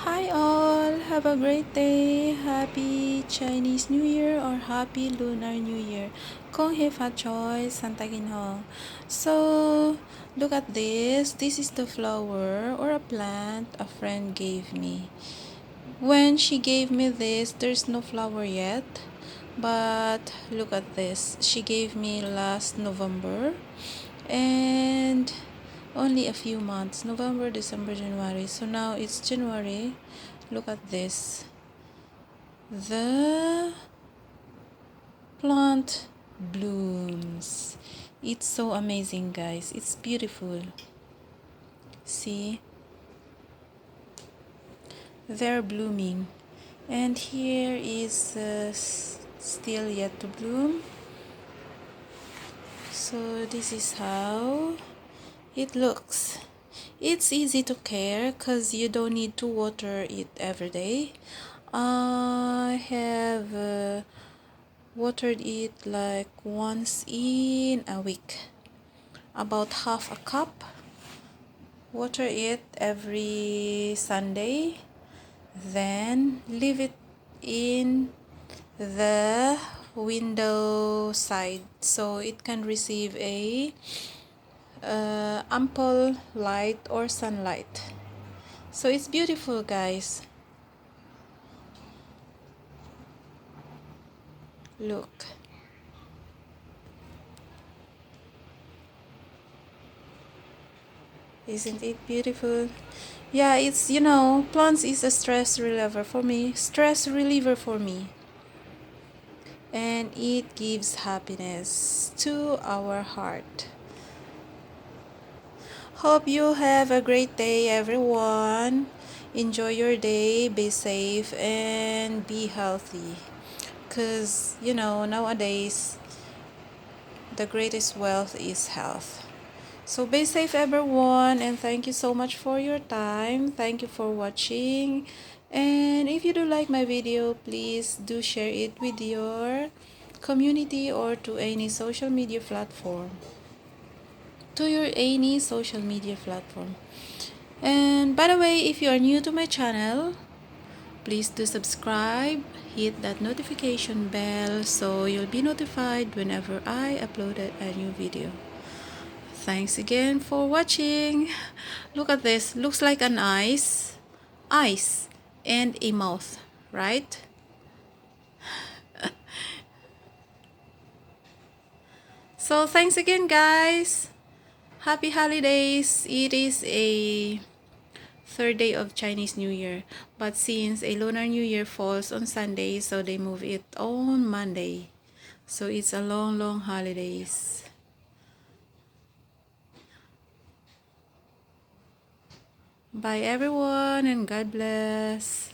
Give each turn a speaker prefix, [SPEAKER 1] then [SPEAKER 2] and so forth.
[SPEAKER 1] Hi all, have a great day. Happy Chinese New Year or Happy Lunar New Year. Kong He Fa Choi, Santa Ginho. So, look at this. This is the flower or a plant a friend gave me. When she gave me this, there's no flower yet. But look at this. She gave me last November. And only a few months, November, December, January. So now it's January. Look at this. The plant blooms. It's so amazing, guys. It's beautiful. See, they're blooming, and here is still yet to bloom. So this is how it looks. It's easy to care because you don't need to water it every day. I have watered it like once in a week, about half a cup. Water it every Sunday, then leave it in the window side so it can receive a ample light or sunlight. So it's beautiful, guys. Look. Isn't it beautiful? Yeah, it's, plants is a stress reliever for me. And it gives happiness to our heart. Hope you have a great day, everyone. Enjoy your day, be safe, and be healthy. Because, nowadays, the greatest wealth is health. So be safe, everyone, and thank you so much for your time. Thank you for watching. And if you do like my video, please do share it with your community or to any social media platform. And by the way, if you are new to my channel, please do subscribe, hit that notification bell so you'll be notified whenever I uploaded a new video. Thanks again for watching. Look at this. Looks like an eyes, and a mouth, right? So thanks again, guys. Happy holidays. It is a third day of Chinese New Year, but since a Lunar New Year falls on Sunday, so they move it on Monday. So it's a long holidays. Bye everyone, and God bless.